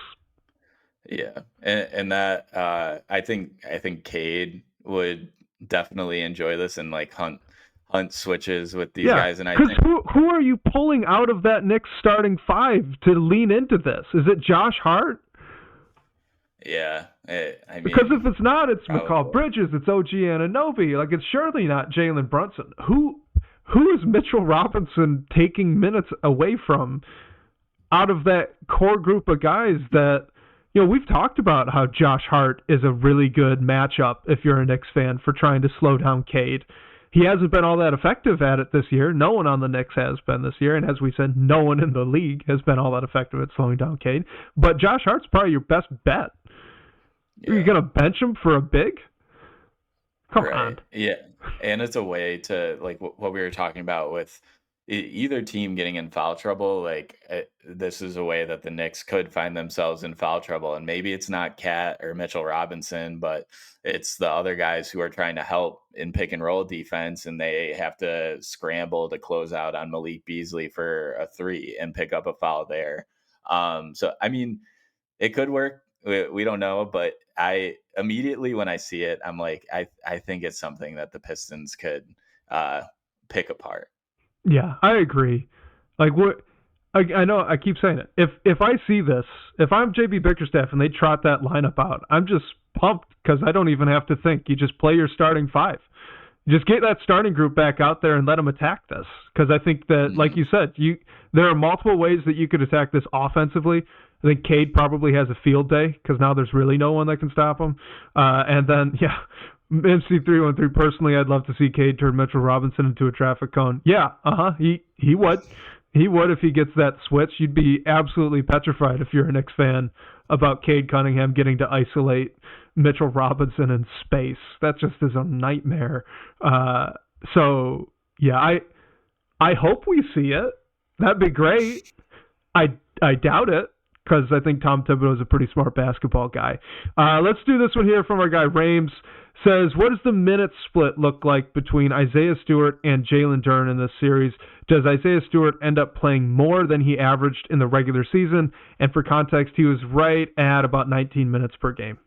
Yeah, and that I think Cade would definitely enjoy this and like hunt switches with these Yeah, guys, and I because think who are you pulling out of that Knicks starting five to lean into this? Is it Josh Hart? yeah, I Because mean if it's not, it's McCall probably. Bridges, it's OG Anunoby. Like it's surely not Jalen Brunson. Who is Mitchell Robinson taking minutes away from out of that core group of guys that we've talked about how Josh Hart is a really good matchup if you're a Knicks fan for trying to slow down Cade. He hasn't been all that effective at it this year. No one on the Knicks has been this year, and as we said, no one in the league has been all that effective at slowing down Cade. But Josh Hart's probably your best bet. Are you Yeah. gonna bench him for a big? Come Right. on. Yeah. And it's a way to like what we were talking about with either team getting in foul trouble. Like this is a way that the Knicks could find themselves in foul trouble, and maybe it's not Cat or Mitchell Robinson, but it's the other guys who are trying to help in pick and roll defense, and they have to scramble to close out on Malik Beasley for a three and pick up a foul there. So I mean, it could work. We don't know, but I immediately when I see it, I'm like, I think it's something that the Pistons could uh, pick apart. Yeah, I agree. Like what? I know I keep saying it. If I see this, if I'm JB Bickerstaff and they trot that lineup out, I'm just pumped because I don't even have to think. You just play your starting five. Just get that starting group back out there and let them attack this. Because I think that, like Hmm. you said, there are multiple ways that you could attack this offensively. I think Cade probably has a field day because now there's really no one that can stop him. And then, yeah, MC313, personally, I'd love to see Cade turn Mitchell Robinson into a traffic cone. Yeah, he would. He would if he gets that switch. You'd be absolutely petrified if you're a Knicks fan about Cade Cunningham getting to isolate Mitchell Robinson in space. That just is a nightmare. So yeah, I hope we see it. That'd be great. I doubt it because I think Tom Thibodeau is a pretty smart basketball guy. Let's do this one here from our guy Rames. Says, what does the minute split look like between Isaiah Stewart and Jalen Duren in this series? Does Isaiah Stewart end up playing more than he averaged in the regular season? And for context, he was right at about 19 minutes per game.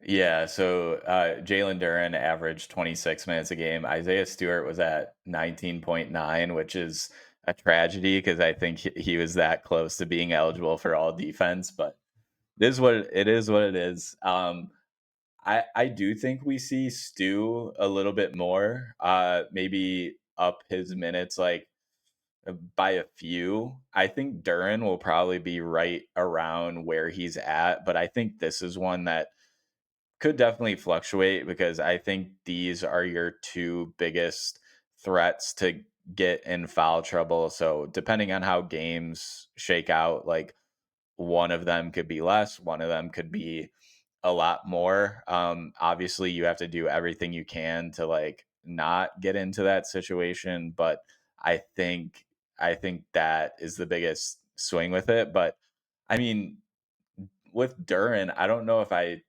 Yeah, so Jalen Duren averaged 26 minutes a game. Isaiah Stewart was at 19.9, which is a tragedy because I think he was that close to being eligible for all defense. But this is what it is. What it is. I do think we see Stu a little bit more. Maybe up his minutes like by a few. I think Duran will probably be right around where he's at, but I think this is one that could definitely fluctuate because I think these are your two biggest threats to get in foul trouble. So depending on how games shake out, like one of them could be less, one of them could be a lot more. Obviously, you have to do everything you can to like not get into that situation, but I think I think that is the biggest swing with it. But I mean, with Duran, I don't know if I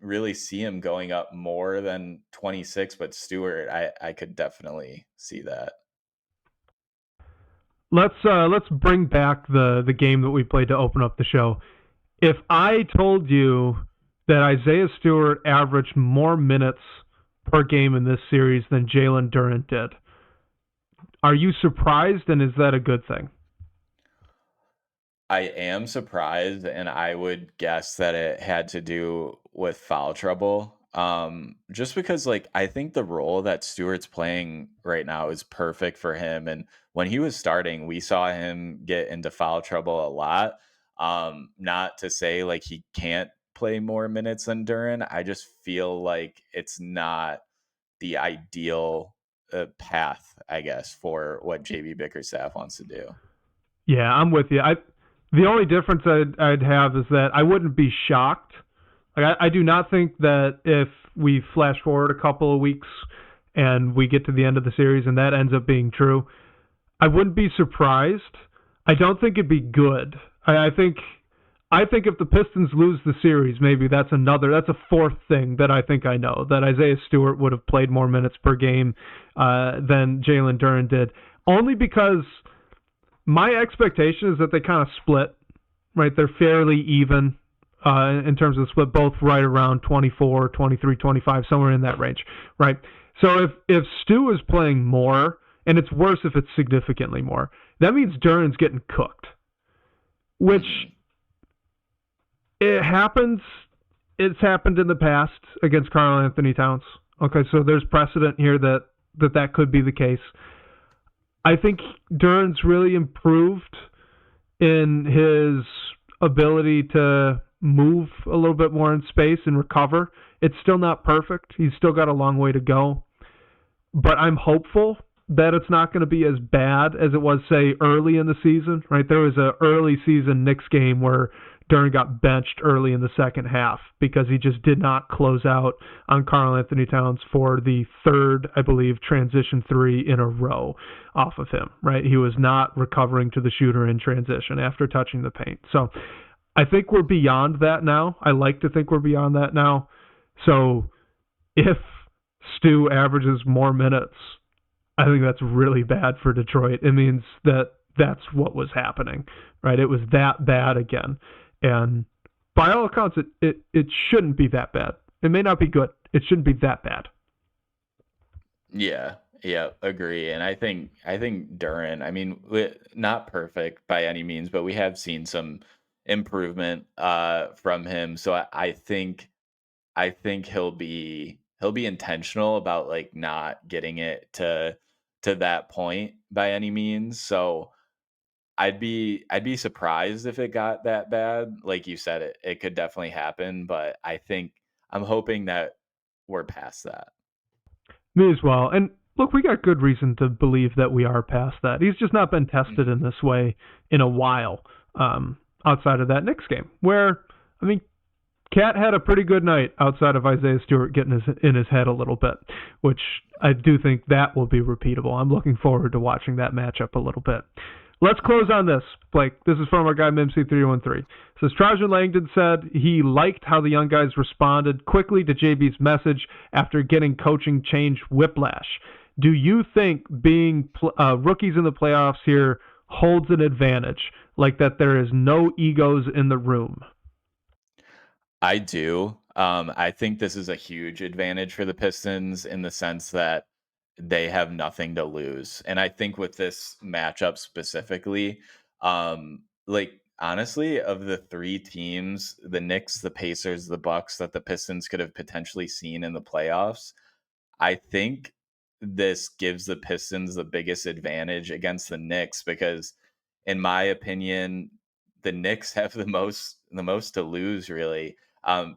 really see him going up more than 26, but Stewart, I could definitely see that. Let's bring back the game that we played to open up the show. If I told you that Isaiah Stewart averaged more minutes per game in this series than Jalen Duren did, are you surprised, and is that a good thing? I am surprised, and I would guess that it had to do with foul trouble. Just because, like, I think the role that Stewart's playing right now is perfect for him. And when he was starting, we saw him get into foul trouble a lot. Not to say like he can't play more minutes than Duran. I just feel like it's not the ideal path, I guess, for what JB Bickerstaff wants to do. Yeah, I'm with you. The only difference I'd have is that I wouldn't be shocked. Like I do not think that if we flash forward a couple of weeks and we get to the end of the series and that ends up being true, I wouldn't be surprised. I don't think it'd be good. I think I think if the Pistons lose the series, maybe that's a fourth thing that I think I know, that Isaiah Stewart would have played more minutes per game than Jalen Duren did. Only because my expectation is that they kind of split, right? They're fairly even in terms of the split, both right around 24, 23, 25, somewhere in that range, right? So if Stu is playing more, and it's worse if it's significantly more, that means Duren's getting cooked, which it happens. It's happened in the past against Karl-Anthony Towns. Okay, so there's precedent here that could be the case. I think Duren's really improved in his ability to move a little bit more in space and recover. It's still not perfect. He's still got a long way to go. But I'm hopeful that it's not going to be as bad as it was, say, early in the season, right? There was an early season Knicks game where Duren got benched early in the second half because he just did not close out on Karl-Anthony Towns for the third, I believe, transition three in a row off of him, right? He was not recovering to the shooter in transition after touching the paint. So I think we're beyond that now. I like to think we're beyond that now. So if Stu averages more minutes, I think that's really bad for Detroit. It means that that's what was happening, right? It was that bad again. And by all accounts, it shouldn't be that bad. It may not be good. It shouldn't be that bad. Yeah, agree. And I think Duren, I mean, not perfect by any means, but we have seen some improvement from him. So I think he'll be intentional about like not getting it to that point by any means. So I'd be surprised if it got that bad. Like you said, it could definitely happen, but I'm hoping that we're past that. Me as well. And look, we got good reason to believe that we are past that. He's just not been tested in this way in a while, outside of that Knicks game, where, I mean, Cat had a pretty good night outside of Isaiah Stewart getting in his head a little bit, which I do think that will be repeatable. I'm looking forward to watching that matchup a little bit. Let's close on this, Blake. This is from our guy, Mimsy313. It says, Trajan Langdon said he liked how the young guys responded quickly to JB's message after getting coaching change whiplash. Do you think being rookies in the playoffs here holds an advantage, like that there is no egos in the room? I do. I think this is a huge advantage for the Pistons in the sense that they have nothing to lose. And I think with this matchup specifically, like honestly, of the three teams, the Knicks, the Pacers, the Bucks that the Pistons could have potentially seen in the playoffs, I think this gives the Pistons the biggest advantage against the Knicks because in my opinion, the Knicks have the most to lose really.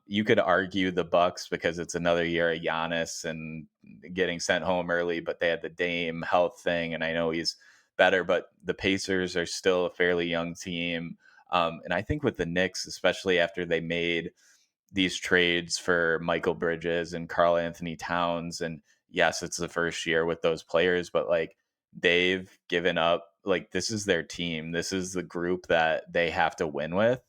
You could argue the Bucks because it's another year of Giannis and getting sent home early, but they had the Dame health thing, and I know he's better. But the Pacers are still a fairly young team, and I think with the Knicks, especially after they made these trades for Michael Bridges and Karl-Anthony Towns, and yes, it's the first year with those players, but like they've given up. Like this is their team. This is the group that they have to win with.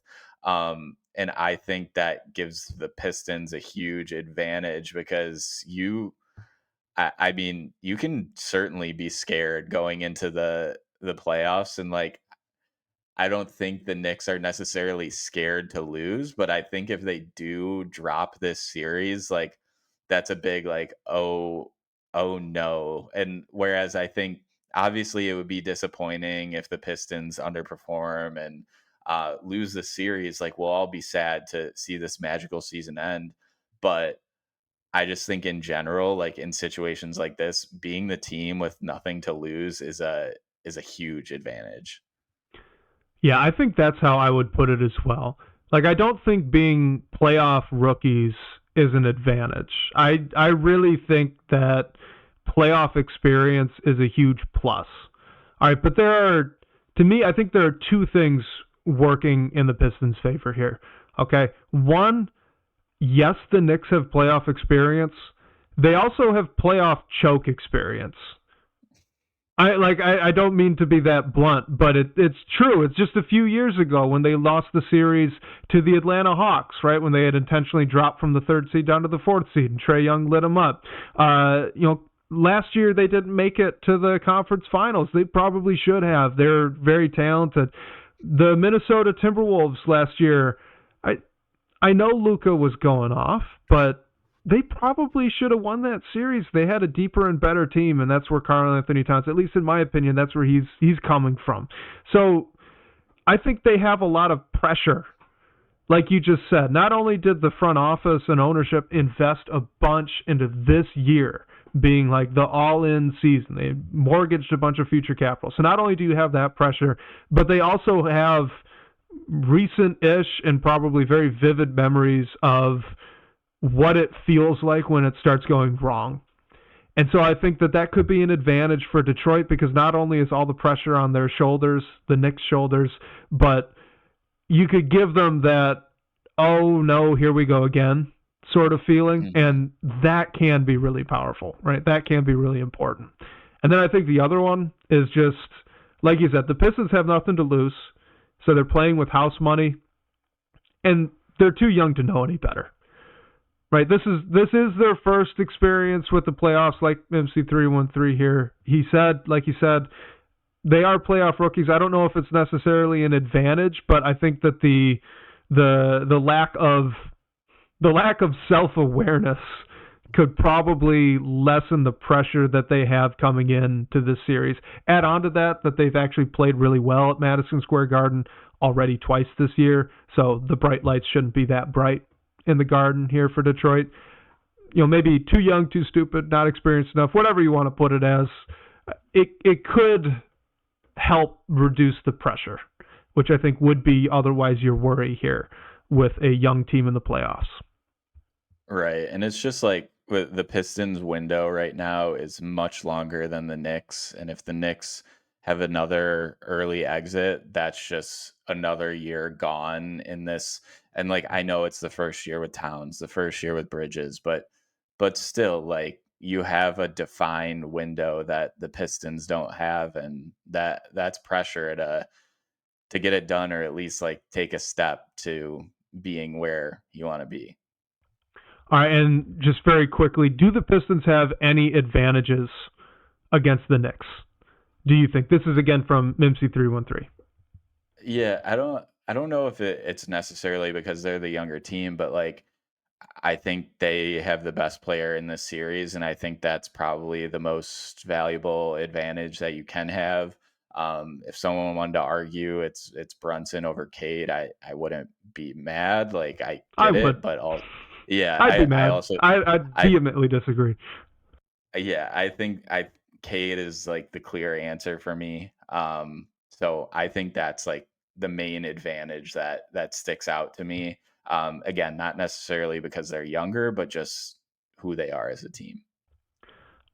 And I think that gives the Pistons a huge advantage because I mean, you can certainly be scared going into the playoffs, and like I don't think the Knicks are necessarily scared to lose, but I think if they do drop this series, like that's a big like oh no. And whereas I think obviously it would be disappointing if the Pistons underperform and lose the series. Like we'll all be sad to see this magical season end, but I just think in general, like in situations like this, being the team with nothing to lose is a huge advantage. Yeah, I think that's how I would put it as well. Like, I don't think being playoff rookies is an advantage. I really think that playoff experience is a huge plus. All right, but to me, I think there are two things working in the Pistons' favor here. Okay, one, yes, the Knicks have playoff experience. They also have playoff choke experience. I don't mean to be that blunt, but it's true. It's just a few years ago when they lost the series to the Atlanta Hawks, right? When they had intentionally dropped from the third seed down to the fourth seed, and Trae Young lit them up. Last year they didn't make it to the conference finals. They probably should have. They're very talented. The Minnesota Timberwolves last year, I know Luka was going off, but they probably should have won that series. They had a deeper and better team, and that's where Karl-Anthony Towns, at least in my opinion, that's where he's coming from. So I think they have a lot of pressure. Like you just said, not only did the front office and ownership invest a bunch into this year being like the all-in season, they mortgaged a bunch of future capital. So not only do you have that pressure, but they also have recent-ish and probably very vivid memories of what it feels like when it starts going wrong. And so I think that could be an advantage for Detroit because not only is all the pressure on their shoulders, the Knicks' shoulders, but you could give them that, oh no, here we go again sort of feeling, and that can be really powerful, right? That can be really important. And then I think the other one is just, like you said, the Pistons have nothing to lose, so they're playing with house money, and they're too young to know any better. Right, this is their first experience with the playoffs, like MC313 here. He said, like he said, they are playoff rookies. I don't know if it's necessarily an advantage, but I think that the lack of self-awareness could probably lessen the pressure that they have coming in to this series. Add on to that they've actually played really well at Madison Square Garden already twice this year, so the bright lights shouldn't be that bright in the Garden here for Detroit. Maybe too young, too stupid, not experienced enough, whatever you want to put it as. It could help reduce the pressure, which I think would be otherwise your worry here with a young team in the playoffs. Right. And it's just like with the Pistons window right now is much longer than the Knicks. And if the Knicks have another early exit, that's just another year gone in this. And like, I know it's the first year with Towns, the first year with Bridges, but still, like, you have a defined window that the Pistons don't have, and that's pressure to get it done, or at least like take a step to being where you want to be. All right, and just very quickly, do the Pistons have any advantages against the Knicks? Do you think? This is again from Mimsy313. Yeah, I don't know if it's necessarily because they're the younger team, but like I think they have the best player in this series, and I think that's probably the most valuable advantage that you can have. If someone wanted to argue it's Brunson over Cade, I wouldn't be mad. Like I get it, but yeah, I'd be mad. I also I'd vehemently disagree. Yeah, I think Cade is like the clear answer for me. So I think that's like the main advantage that sticks out to me. Again, not necessarily because they're younger, but just who they are as a team.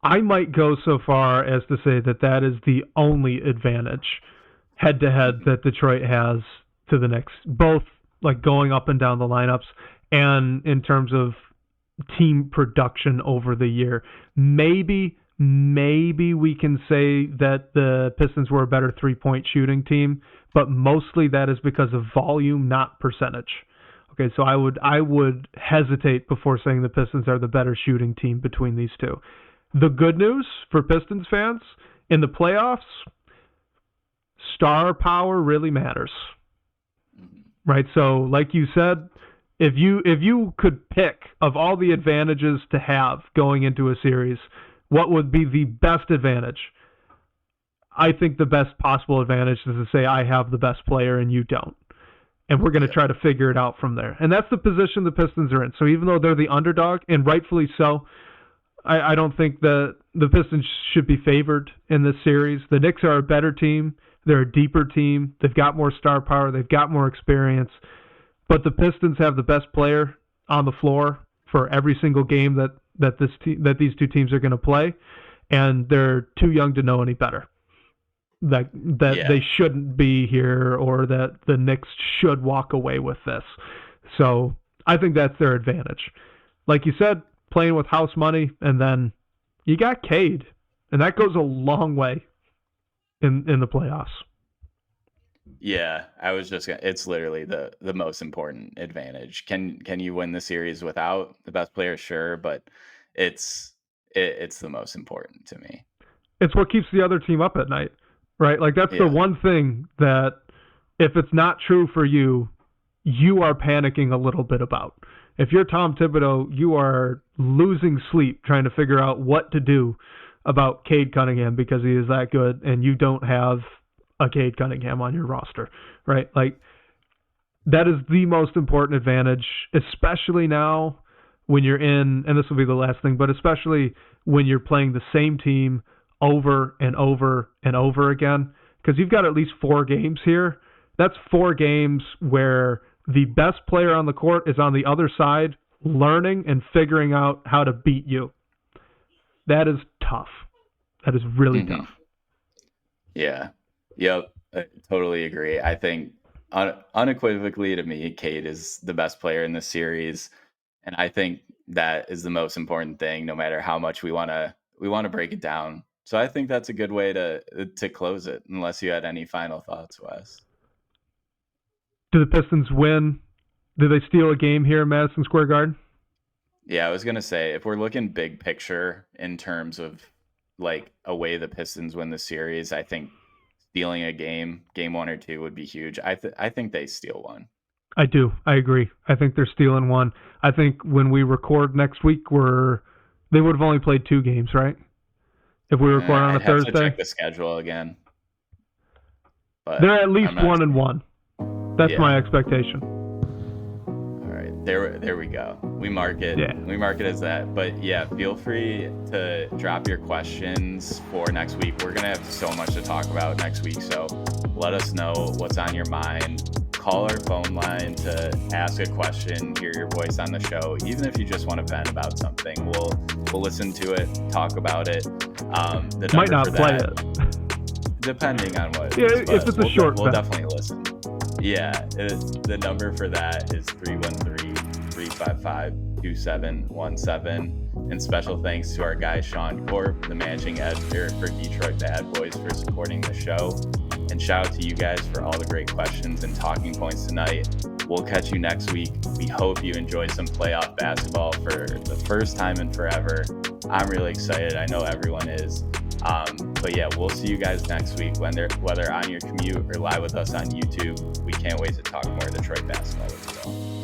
I might go so far as to say that is the only advantage head-to-head that Detroit has to the Knicks, both like going up and down the lineups and in terms of team production over the year. Maybe we can say that the Pistons were a better three-point shooting team, but mostly that is because of volume, not percentage. Okay, so I would hesitate before saying the Pistons are the better shooting team between these two. The good news for Pistons fans, in the playoffs, star power really matters. Right? So, like you said, if you could pick of all the advantages to have going into a series, what would be the best advantage? I think the best possible advantage is to say I have the best player and you don't. And we're going to try to figure it out from there. And that's the position the Pistons are in. So even though they're the underdog, and rightfully so, I don't think the Pistons should be favored in this series. The Knicks are a better team. They're a deeper team. They've got more star power. They've got more experience. But the Pistons have the best player on the floor for every single game that these two teams are going to play, and they're too young to know any better. That they shouldn't be here, or that the Knicks should walk away with this. So I think that's their advantage. Like you said, playing with house money, and then you got Cade, and that goes a long way. in the playoffs. Yeah, I was just gonna, it's literally the most important advantage. Can you win the series without the best player? Sure, but it's the most important to me. It's what keeps the other team up at night, right? Like that's the Yeah. one thing that if it's not true for you, you are panicking a little bit about. If you're Tom Thibodeau, you are losing sleep trying to figure out what to do about Cade Cunningham because he is that good and you don't have a Cade Cunningham on your roster, right? Like that is the most important advantage, especially now when you're in, and this will be the last thing, but especially when you're playing the same team over and over and over again, because you've got at least 4 games here. That's 4 games where the best player on the court is on the other side learning and figuring out how to beat you. That is tough. That is really tough. Yeah. Yep. I totally agree. I think unequivocally to me, Cade is the best player in this series. And I think that is the most important thing, no matter how much we want to break it down. So I think that's a good way to close it, unless you had any final thoughts, Wes. Do the Pistons win? Do they steal a game here in Madison Square Garden? Yeah, I was going to say, if we're looking big picture in terms of like a way the Pistons win the series, I think stealing a game 1 or 2 would be huge. I think they steal one. I do. I agree. I think they're stealing one. I think when we record next week, they would have only played 2 games, right? If we record on a Thursday. I'd have to check the schedule again. But they're at least 1-1. That's my expectation. All right, there we go. We mark it. Yeah. We mark it as that. But yeah, feel free to drop your questions for next week. We're gonna have so much to talk about next week, so let us know what's on your mind. Call our phone line to ask a question, hear your voice on the show. Even if you just want to vent about something, we'll listen to it, talk about it. The might not play it, depending on what. Yeah, if it's a short, we'll definitely listen. Yeah, the number for that is 313-355-2717. And special thanks to our guy Sean Corp, the managing editor for Detroit Bad Boys, for supporting the show. And shout out to you guys for all the great questions and talking points tonight. We'll catch you next week. We hope you enjoy some playoff basketball for the first time in forever. I'm really excited. I know everyone is. But yeah, we'll see you guys next week, whether on your commute or live with us on YouTube. We can't wait to talk more Detroit basketball with you all.